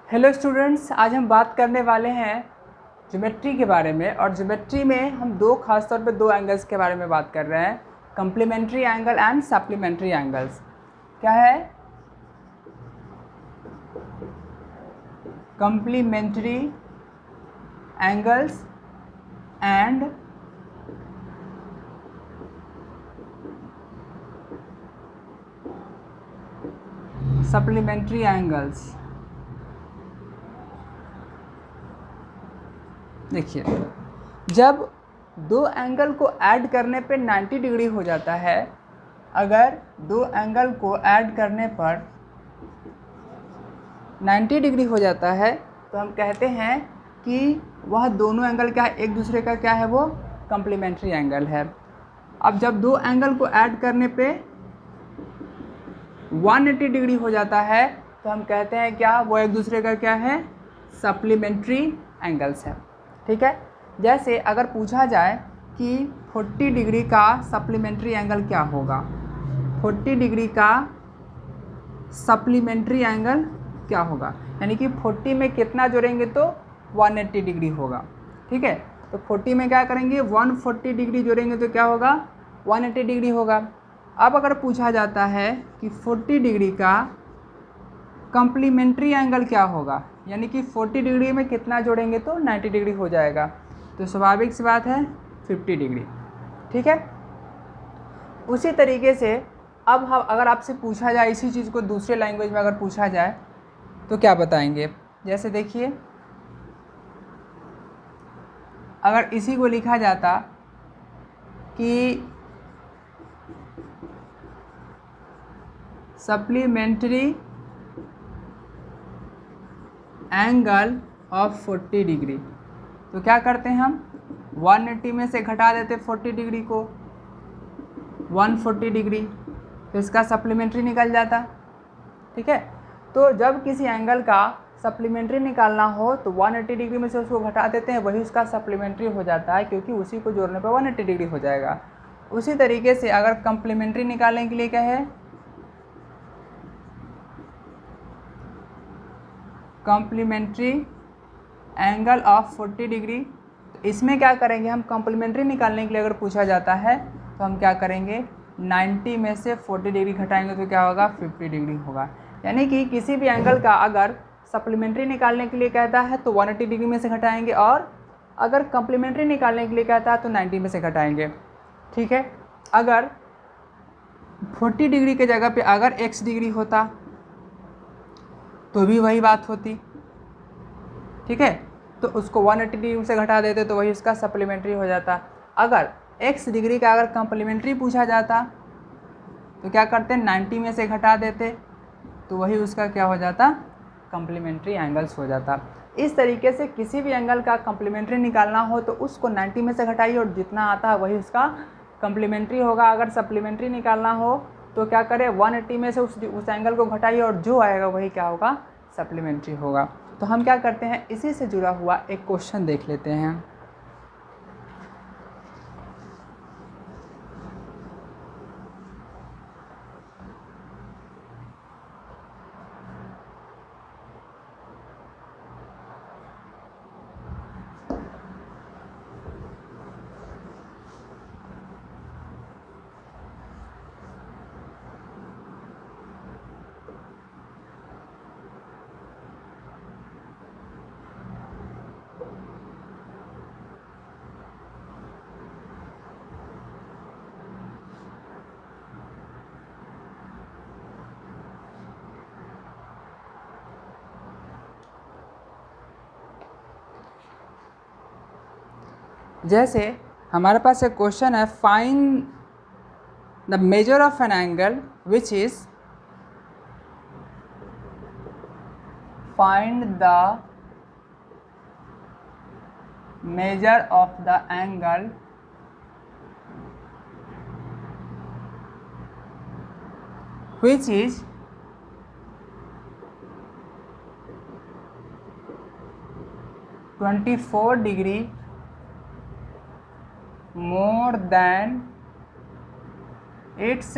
Hello students, आज हम बात करने वाले हैं ज्योमेट्री के बारे में। और ज्योमेट्री में हम खास तौर पे दो एंगल्स के बारे में बात कर रहे हैं, complementary angle and supplementary angles. क्या है? Complementary angles and supplementary angles. देखिए, जब दो एंगल को ऐड करने पे 90 डिग्री हो जाता है, अगर दो एंगल को ऐड करने पर 90 डिग्री हो जाता है तो हम कहते हैं कि वह दोनों एंगल क्या है, एक दूसरे का क्या है, वो कम्प्लीमेंट्री एंगल है। अब जब दो एंगल को ऐड करने पे 180 डिग्री हो जाता है तो हम कहते हैं क्या, वो एक दूसरे का क्या है, सप्लीमेंट्री एंगल्स है। ठीक है। जैसे अगर पूछा जाए कि 40 डिग्री का सप्लीमेंट्री एंगल क्या होगा, 40 डिग्री का सप्लीमेंट्री एंगल क्या होगा, यानी कि 40 में कितना जोड़ेंगे तो 180 डिग्री होगा। ठीक है, तो 40 में क्या करेंगे, 140 डिग्री जोड़ेंगे तो क्या होगा, 180 डिग्री होगा। अब अगर पूछा जाता है कि 40 डिग्री का कम्प्लीमेंट्री एंगल क्या होगा, यानी कि 40 डिग्री में कितना जोड़ेंगे तो 90 डिग्री हो जाएगा, तो स्वाभाविक सी बात है 50 डिग्री। ठीक है। उसी तरीके से अब हम अगर आपसे पूछा जाए इसी चीज़ को दूसरे लैंग्वेज में अगर पूछा जाए तो क्या बताएंगे। जैसे देखिए, अगर इसी को लिखा जाता कि सप्लीमेंट्री एंगल ऑफ 40 डिग्री, तो क्या करते हैं हम, 180 में से घटा देते 40 डिग्री को, 140 डिग्री, तो इसका सप्लीमेंट्री निकल जाता। ठीक है। तो जब किसी एंगल का सप्लीमेंट्री निकालना हो तो 180 डिग्री में से उसको घटा देते हैं, वही उसका सप्लीमेंट्री हो जाता है, क्योंकि उसी को जोड़ने पर 180 डिग्री हो जाएगा। उसी तरीके से अगर कम्प्लीमेंट्री निकालने के लिए क्या है, कम्प्लीमेंट्री एंगल ऑफ 40 डिग्री, तो इसमें क्या करेंगे हम, कम्प्लीमेंट्री निकालने के लिए अगर पूछा जाता है तो हम क्या करेंगे, 90 में से 40 डिग्री घटाएंगे तो क्या होगा, 50 डिग्री होगा। यानी कि किसी भी एंगल का अगर सप्लीमेंट्री निकालने के लिए कहता है तो 180 डिग्री में से घटाएंगे, और अगर कम्प्लीमेंट्री निकालने के लिए कहता है तो 90 में से घटाएंगे। ठीक है। अगर 40 डिग्री के जगह पे अगर x डिग्री होता तो भी वही बात होती। ठीक है, तो उसको 180 डिग्री से घटा देते तो वही उसका सप्लीमेंट्री हो जाता। अगर x डिग्री का अगर कम्प्लीमेंट्री पूछा जाता तो क्या करते, 90 में से घटा देते तो वही उसका क्या हो जाता, कम्प्लीमेंट्री एंगल्स हो जाता। इस तरीके से किसी भी एंगल का कम्प्लीमेंट्री निकालना हो तो उसको 90 में से घटाइए और जितना आता है वही उसका कम्प्लीमेंट्री होगा। अगर सप्लीमेंट्री निकालना हो तो क्या करें, 180 में से उस एंगल को घटाइए और जो आएगा वही क्या होगा, सप्लीमेंट्री होगा। तो हम क्या करते हैं, इसी से जुड़ा हुआ एक क्वेश्चन देख लेते हैं। जैसे हमारे पास एक क्वेश्चन है, find the measure of an angle which is, find the measure of the angle which is 24 degree more than its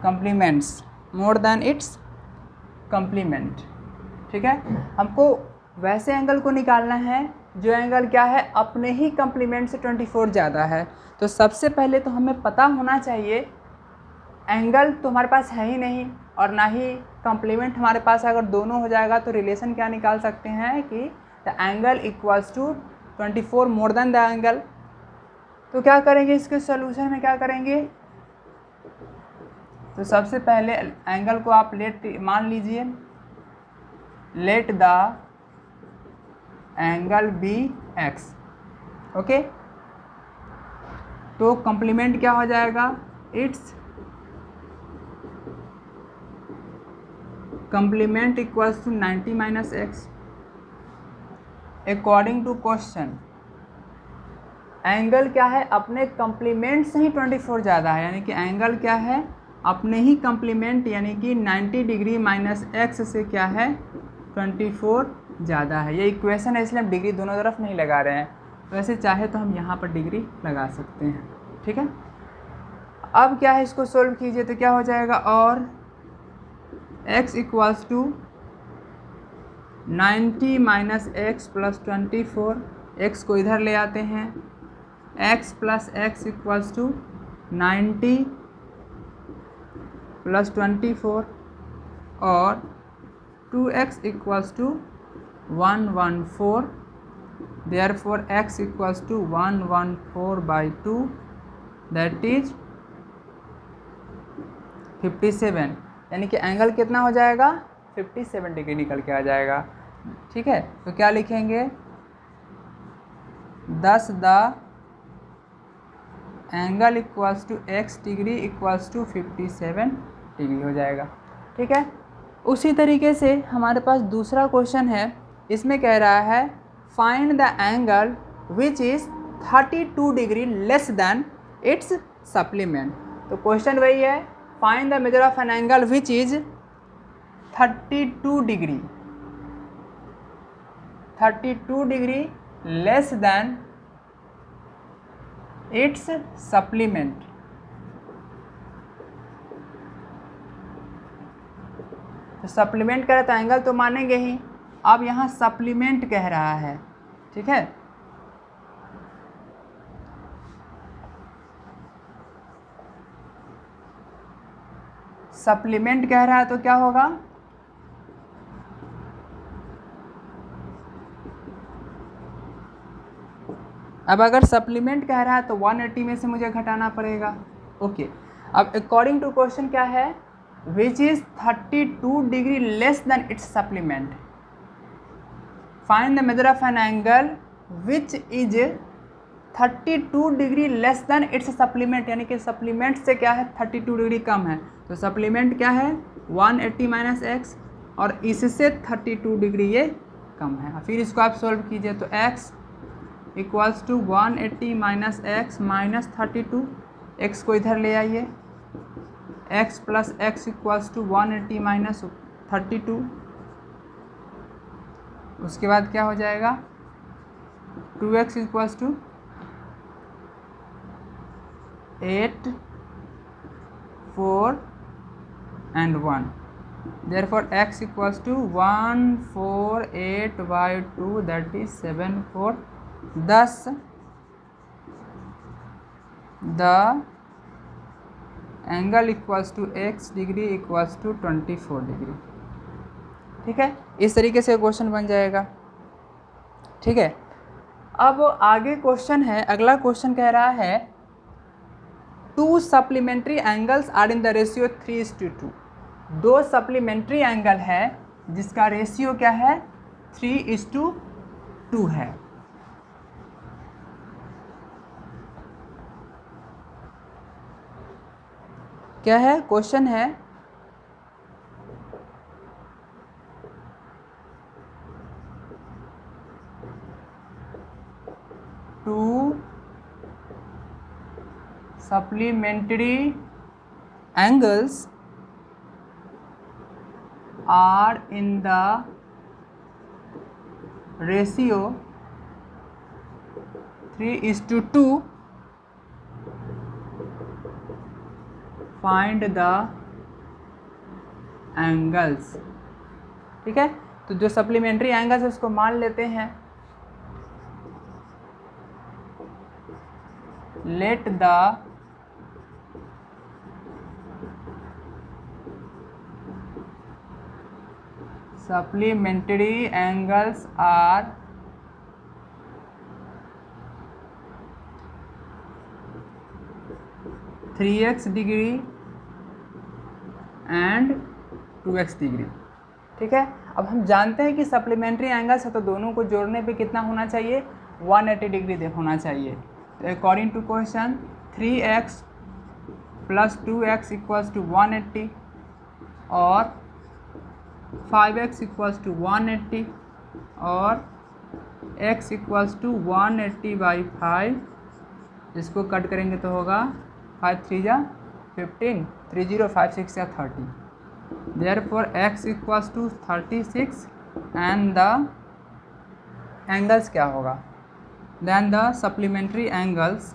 complements। More than it's complement. ठीक है, हमको वैसे एंगल को निकालना है जो एंगल क्या है, अपने ही कम्प्लीमेंट से 24 ज़्यादा है। तो सबसे पहले तो हमें पता होना चाहिए, एंगल तो हमारे पास है ही नहीं और ना ही कम्प्लीमेंट हमारे पास। अगर दोनों हो जाएगा तो रिलेशन क्या निकाल सकते हैं कि the angle equals to 24 more than the angle. तो क्या करेंगे, इसके सॉल्यूशन में क्या करेंगे, तो सबसे पहले एंगल को आप मान लीजिए, let the angle be x. Okay, तो कम्प्लीमेंट क्या हो जाएगा, it's complement equals to 90 minus x. According to question angle क्या है, अपने कम्प्लीमेंट से ही 24 ज़्यादा है, यानी कि एंगल क्या है, अपने ही कम्प्लीमेंट यानी कि 90 डिग्री माइनस एक्स से क्या है 24 ज़्यादा है। ये इक्वेशन है इसलिए हम डिग्री दोनों तरफ नहीं लगा रहे हैं, वैसे चाहे तो हम यहाँ पर डिग्री लगा सकते हैं। ठीक है, अब क्या है, इसको सोल्व कीजिए तो क्या हो जाएगा, और x equals to 90 minus x plus 24, x को इधर ले आते हैं, x plus x equals to 90 plus 24 और 2x equals to 114, therefore x equals to 114/2 that is 57, यानी कि एंगल कितना हो जाएगा, 57 डिग्री निकल के आ जाएगा। ठीक है, तो क्या लिखेंगे, 10 the angle equals to x degree equals to 57 degree हो जाएगा। ठीक है, उसी तरीके से हमारे पास दूसरा क्वेश्चन है, इसमें कह रहा है find the angle which is 32 degree less than it's supplement. तो क्वेश्चन वही है, find the measure of an angle which is 32 degree less than it's supplement. तो सप्लीमेंट कह रहा तो एंगल तो मानेंगे ही, अब यहाँ सप्लीमेंट कह रहा है। ठीक है, सप्लीमेंट कह रहा है तो क्या होगा, अब अगर सप्लीमेंट कह रहा है तो 180 में से मुझे घटाना पड़ेगा। ओके, अब अकॉर्डिंग टू क्वेश्चन क्या है, which is 32 degree less than it's supplement. Find the measure of an angle which is 32 degree less than it's supplement, यानी कि सप्लीमेंट से क्या है 32 डिग्री कम है। तो सप्लीमेंट क्या है 180 माइनस एक्स और इससे 32 डिग्री ये कम है। फिर इसको आप सोल्व कीजिए तो x equals to 180 minus x minus 32, x को इधर ले आइए, x plus x equals to 180 minus 32, उसके बाद क्या हो जाएगा 2x equals to 8, 4 and 1, therefore x equals to 148/2 that is 74। thus the angle equals to x degree equals to 24 degree. ठीक है, इस तरीके से क्वेश्चन बन जाएगा। ठीक है, अब आगे क्वेश्चन है, अगला क्वेश्चन कह रहा है 2 supplementary angles are in the ratio 3:2। 2 supplementary angle है जिसका रेशियो क्या है 3:2 है। क्या है क्वेश्चन है, supplementary angles are in the ratio 3:2. Find the angles. ठीक है, तो जो सप्लीमेंट्री एंगल्स है उसको मान लेते हैं। Let the supplementary angles are 3x degree and 2x degree. ठीक है, अब हम जानते हैं कि सप्लीमेंट्री एंगल्स है तो दोनों को जोड़ने पे कितना होना चाहिए, 180 डिग्री होना चाहिए। तो according to question 3x plus 2x equals to 180 और 5x इक्वल्स टू 180 और x इक्वल्स टू 180 बाई 5। इसको कट करेंगे तो होगा 5 3 जा 15, 3 0 5 6 या 30। Therefore x equals to 36 and the angles क्या होगा, then the supplementary angles,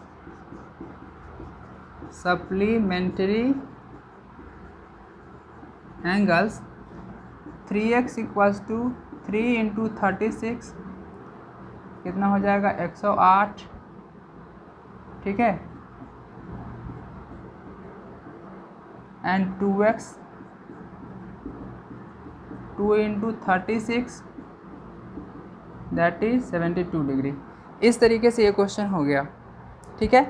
angles 3x equals to 3 into 36 कितना हो जाएगा 108। ठीक है, and 2x 2 into 36 that is 72 degree. इस तरीके से ये क्वेश्चन हो गया। ठीक है,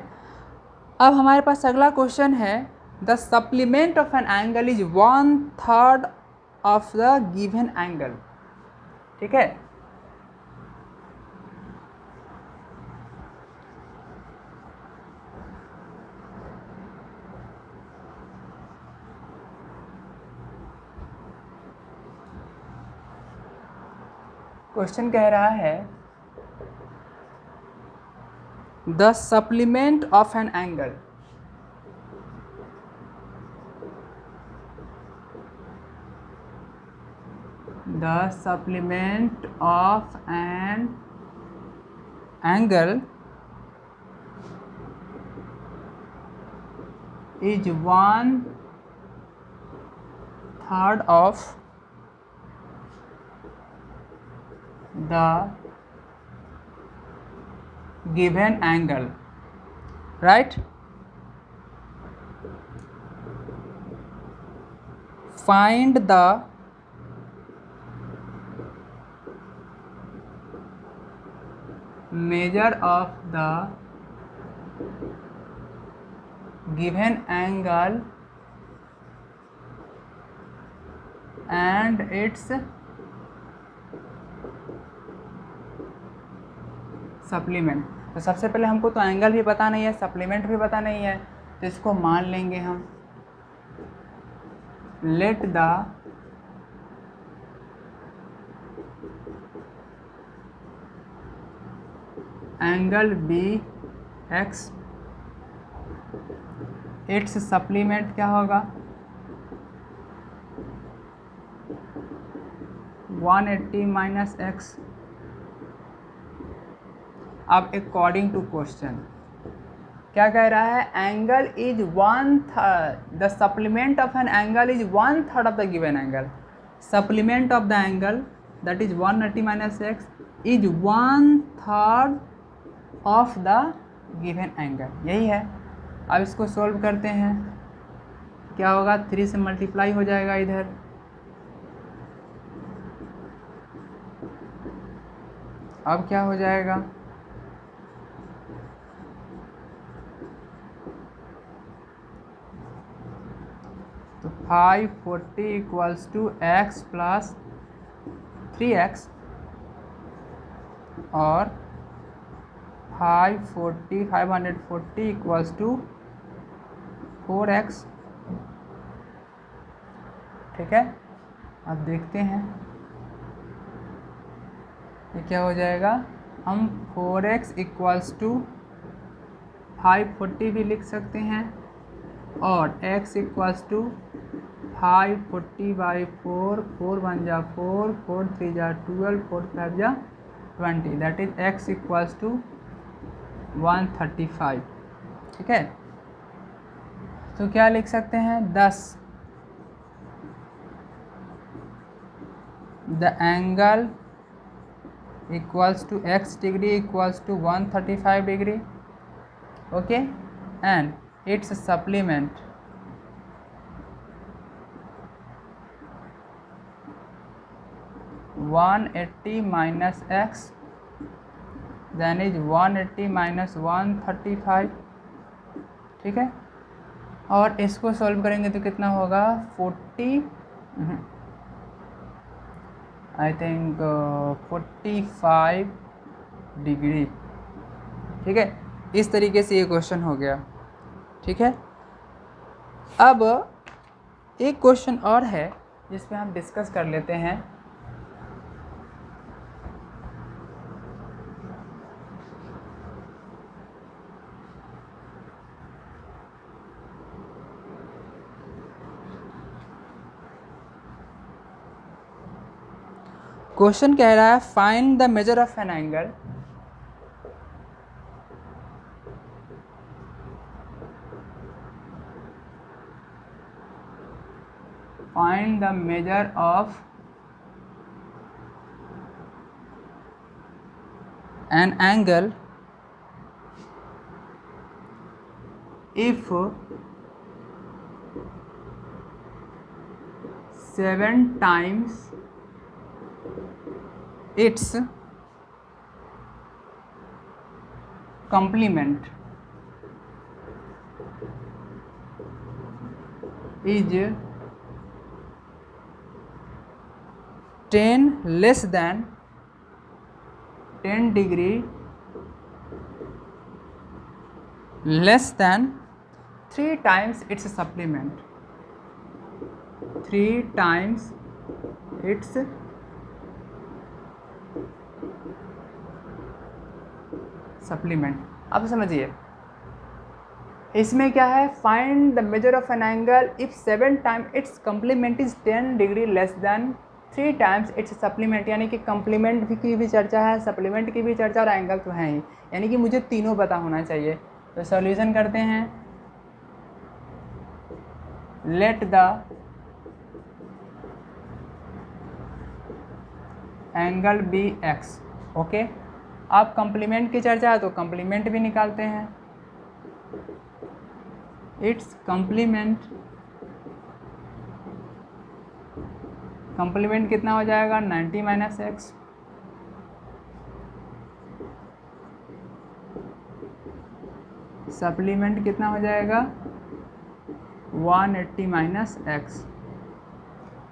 अब हमारे पास अगला क्वेश्चन है, the supplement of an angle is 1/3 of the given angle. ठीक है, क्वेश्चन कह रहा है the supplement of an angle, the supplement of an angle is 1/3 of the given angle, right? Find the measure of the given angle and its supplement. तो सबसे पहले हमको तो एंगल भी पता नहीं है, सप्लीमेंट भी पता नहीं है, तो इसको मान लेंगे हम। Let the angle be x, it's supplement क्या होगा 180 माइनस एक्स। अब अकॉर्डिंग टू क्वेश्चन क्या कह रहा है, angle is 1/3, the supplement of an angle is 1/3 of the given angle. Supplement of the angle that is 180 minus x is 1/3 of the given angle, यही है। अब इसको सॉल्व करते हैं, क्या होगा 3 से मल्टीप्लाई हो जाएगा इधर, अब क्या हो जाएगा, तो 540 equals to x plus 3x और 540 इक्वल्स टू 4x। ठीक है, अब देखते हैं ये क्या हो जाएगा, हम 4x इक्वल्स टू 540 भी लिख सकते हैं और x इक्वल्स टू 540 बाई 4, 4 1 जा 4, 4 3 जा 12, 4 5 जा 20, that is x equals to 135। ठीक है, तो क्या लिख सकते हैं 10 the angle equals to x degree equals to 135 degree, okay, and it's supplement (180 minus x) then is 180 minus 135, ठीक है। और इसको सॉल्व करेंगे तो कितना होगा 40 आई थिंक 45 डिग्री, ठीक है। इस तरीके से ये क्वेश्चन हो गया, ठीक है। अब एक क्वेश्चन और है जिस पे हम डिस्कस कर लेते हैं। क्वेश्चन कह रहा है find the measure of an angle find the measure of an angle if 7 times its complement is 10 less than 10 degree less than 3 times its supplement, 3 times its supplement। अब समझिए इसमें क्या है, find the measure of an angle if 7 time it's complement is 10 degree less than 3 times it's supplement, यानी कि complement की भी चर्चा है, सप्लीमेंट की भी चर्चा और एंगल तो है ही, यानी कि मुझे तीनों पता होना चाहिए। तो सॉल्यूशन करते हैं। Let the angle be x, okay. अब कम्प्लीमेंट की चर्चा है तो कम्प्लीमेंट भी निकालते हैं। इट्स कम्प्लीमेंट कितना हो जाएगा 90 माइनस एक्स, सप्लीमेंट कितना हो जाएगा 180 माइनस एक्स।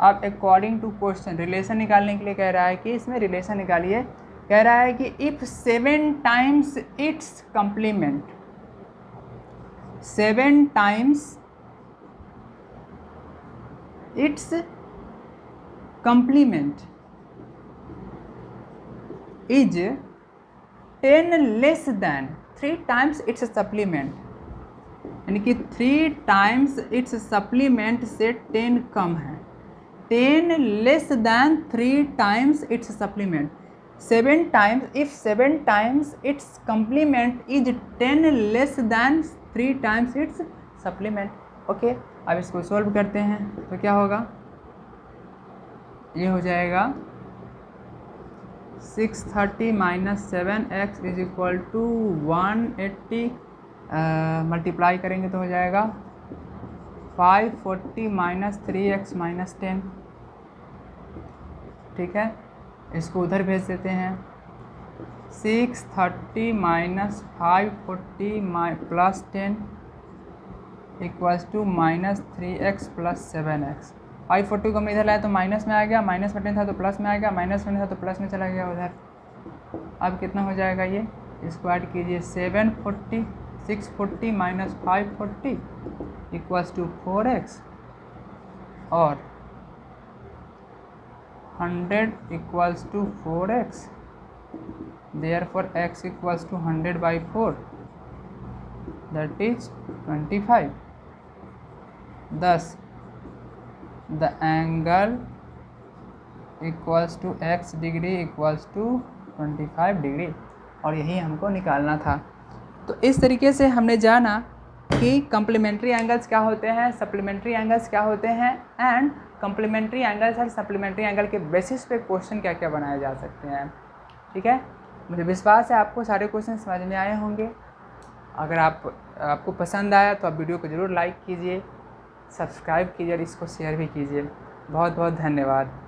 अब अकॉर्डिंग टू क्वेश्चन रिलेशन निकालने के लिए कह रहा है कि इसमें रिलेशन निकालिए। कह रहा है कि if 7 times it's complement, 7 times it's complement is 10 less than 3 times its supplement, यानी कि 3 टाइम्स इट्स सप्लीमेंट से 10 कम है, 10 less than 3 times it's supplement. 7 times, if 7 times it's complement is 10 less than 3 times it's supplement, okay. अब इसको solve करते हैं तो क्या होगा, ये हो जाएगा 630 minus 7x is equal to 180, multiply करेंगे तो हो जाएगा 540 माइनस 3x माइनस 10, ठीक है। इसको उधर भेज देते हैं। 630 minus 540 plus 10 equals to minus 3x plus 7x। 540 को मैं इधर लाया तो माइनस में आ गया, माइनस में 10 था तो प्लस में आ गया, माइनस में था तो प्लस में चला गया उधर। अब कितना हो जाएगा, ये इसको ऐड कीजिए 640 माइनस 540 इक्वल्स टू 4x और 100 equals to 4x, therefore x equals to 100/4 that is 25। thus the angle equals to x degree equals to 25 degree, और यही हमको निकालना था। तो इस तरीके से हमने जाना कि कम्प्लीमेंट्री एंगल्स क्या होते हैं, सप्लीमेंट्री एंगल्स क्या होते हैं एंड कम्प्लीमेंट्री एंगल और सप्लीमेंट्री एंगल के बेसिस पे क्वेश्चन क्या क्या बनाए जा सकते हैं। ठीक है, मुझे विश्वास है आपको सारे क्वेश्चन समझ में आए होंगे। अगर आपको पसंद आया तो आप वीडियो को ज़रूर लाइक कीजिए, सब्सक्राइब कीजिए और इसको शेयर भी कीजिए। बहुत बहुत धन्यवाद।